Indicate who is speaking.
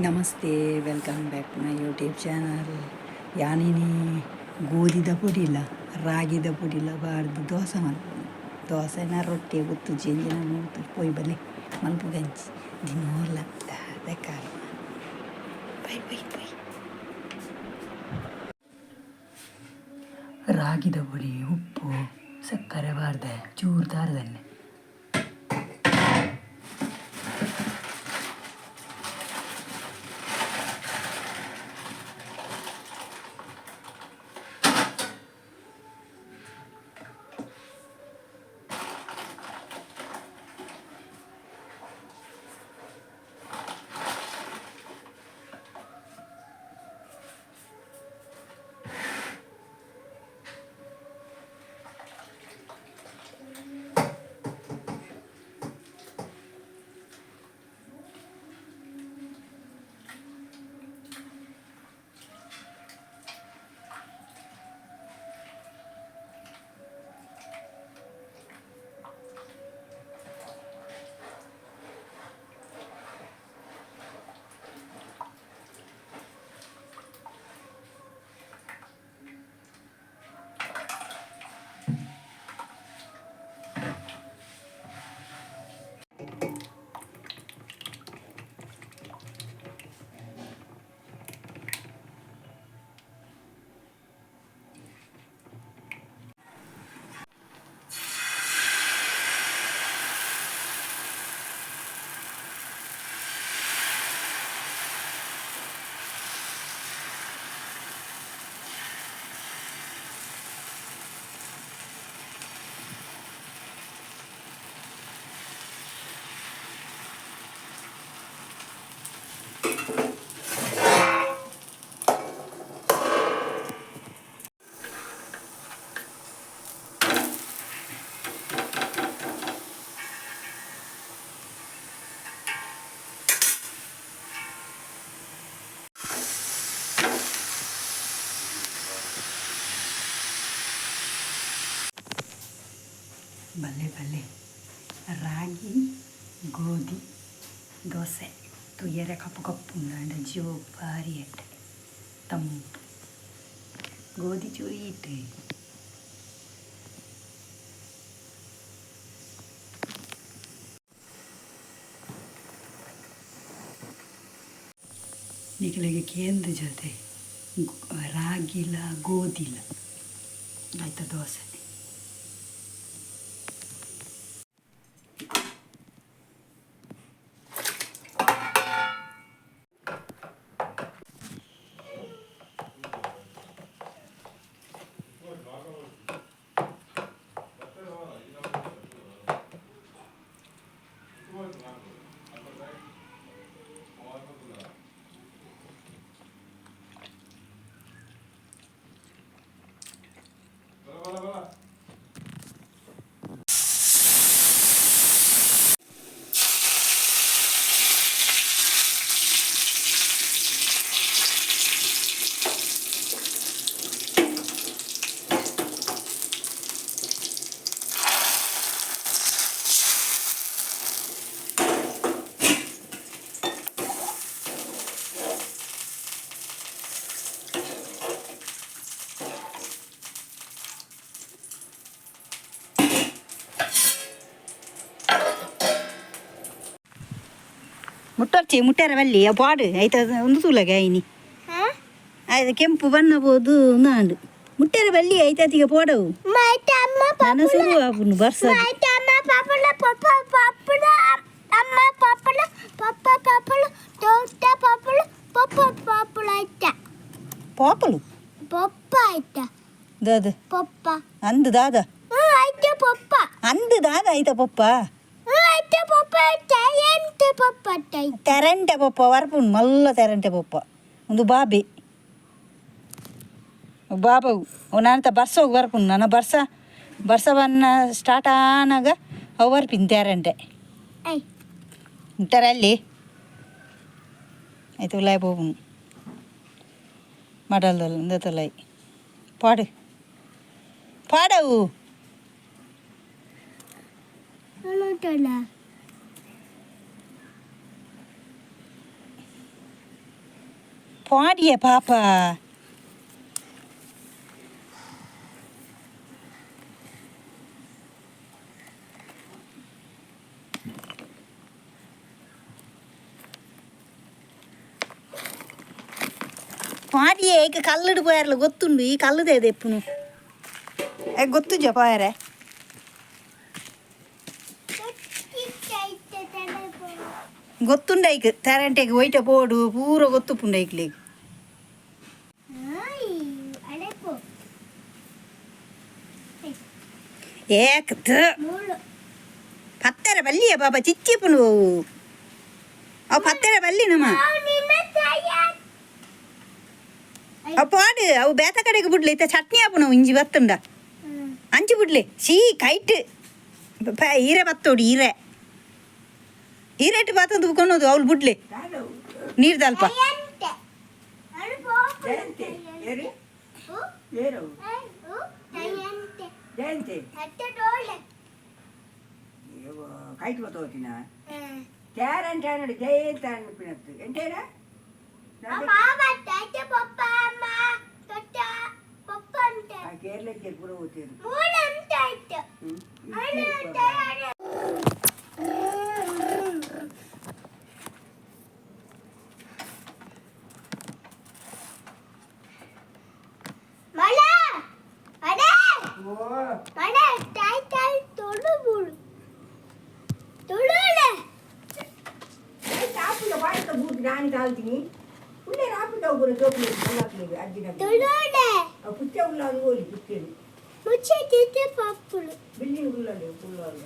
Speaker 1: ನಮಸ್ತೆ, welcome back to my YouTube channel. ಯಾನಿನಿ ಗೋಧಿದ ಪುಡಿಲ್ಲ, ರಾಗಿದ ಪುಡಿಲ್ಲ ಬಾರ್ದು ದೋಸೆ ಮಲ್ಪುನು. ದೋಸೆನ ರೊಟ್ಟಿ ಉತ್ತು ಜೇಂಜಿನ ಮೂತು ಪೊಯ್ ಬಲೆ ಮಲ್ಪು ಗಂಜಿ ದಿನೋಲ್ಲ ಬೇಕಾಲ ಬೈ ಬೈ ಬೈ. ರಾಗಿದ ಪುಡಿ, ಉಪ್ಪು, ಸಕ್ಕರೆ ಬಾರ್ದೆ ಚೂರು ತಾರದನ್ನೆ. ಬಲ್ಲೆ ಬಲ್ಲೆ ರಾಗಿ ಗೋಧಿ ದೋಸೆ ತುಯ್ಯರೆ ಕಪ್ಪು ಕಪ್ಪು ಉಂಡ ಜೀವ ಭಾರಿ ಎಟ್ಟೆ ತಂಪು ಗೋಧಿ ಚೂರಿ ಇಟ್ಟು ನಿಖಲಿಗೆ ಕೇಂದ್ರ ಜೊತೆ ರಾಗಿಲ ಗೋಧಿಲ ಆಯ್ತಾ ದೋಸೆ. ಮುಟ್ಟೊರ್ಚಿ ಮುಟ್ಟಾರವಲ್ಲಿ ಪಾಡು ಆಯ್ತು ಒಂದು ತೂಲಗೆ ಆಯ್ನಿ ಆಯ್ತು ಕೆಂಪು ಬಣ್ಣಬೋದು ನಾಂಡು ಮುಟ್ಟಾರ ಬಲ್ಲಿ ಆಯ್ತಾತೀಗ ಪೋಡವು ನಾನು ಶುರು ಆಪುನು ಬರ್ಸ ಪಾಪಲು ದಾದ ಅಂದು ದಾದ ಅಂದು ದಾದ ಆಯ್ತಾ ಪಪ್ಪ ತೆರಂಟೆ ಪಪ್ಪ ವರ್ಪುಂಡು ಮಲ್ಲ ತೆರಂಟೆ ಪಪ್ಪ ಒಂದು ಬಾಬೆ ಬಾಬವು ನಾನಂತ ಬರ್ಸ ಹೋಗಿ ಬರ್ಪುಂಡು ನನ್ನ ಬರ್ಸ ಬನ್ನ ಸ್ಟಾರ್ಟ್ ಆನಾಗ ಅವು ಬರ್ಪಿನ್ ತೆರಂಟೆ ಅಲ್ಲಿ ಆಯ್ತು ಉಲಾಯ್ ಹೋಗುನು ಮಡಲ್ದಲ್ಲ ಇಂದತಲಾಯಿ ಪಾಡವು பாடிய பாப்பா పాడియే ఇక కల్లుడు పోయారు గొత్తుండు ఈ కల్లుదేది ఎప్పుడు గొత్తు చెప్పారే ಗೊತ್ತುಂಡೈಕ್ ತೆರಂಟೆಗೆ ಒಯ್ಟ ಪೋಡು ಪೂರ ಗೊತ್ತು ಪುಂಡೈಕ್ಲಿಗೆ ಏಕ್ ಪತ್ತರ ಬಲ್ಲಿಯ ಬಾಬಾ ಚಿಚ್ಚಿ ಪುಂಡು ಅವು ಪತ್ತರ ಬಲ್ಲಿ ನಮ್ಮ ಅವು ಪಾಡು ಅವು ಬೇತ ಕಡೆಗೆ ಬಿಡ್ಲಿ ಇತ್ತ ಚಟ್ನಿ ಆಪು ಇಂಜಿ ಬತ್ತುಂಡ ಅಂಚಿ ಬಿಡ್ಲಿ ಸೀ ಕೈಟ್ ಈರೆ ಬತ್ತೋಡು ಈರೆ ಈರೇಟ್ ಪಾತ್ರ ದುಬ್ಕೊಳೋದು ಅವಳು ಬಿಡ್ಲಿ ನೀರು ತಲ್ಪ
Speaker 2: కైట్ పోతావునా క్యారెంట్ అన్నాడు జయంత్ అనిపినట్టు ఎంతేనా కేరళకి ఎప్పుడు పోతారు రాని తాగుతుంది ఉండే రాపుతావు కూడా జోకులు అన్నట్లేదు అర్జున పుచ్చే ఉల్లాదు ఓలి పుచ్చేది బిల్డింగ్ ఉల్లాడు పుల్లాడు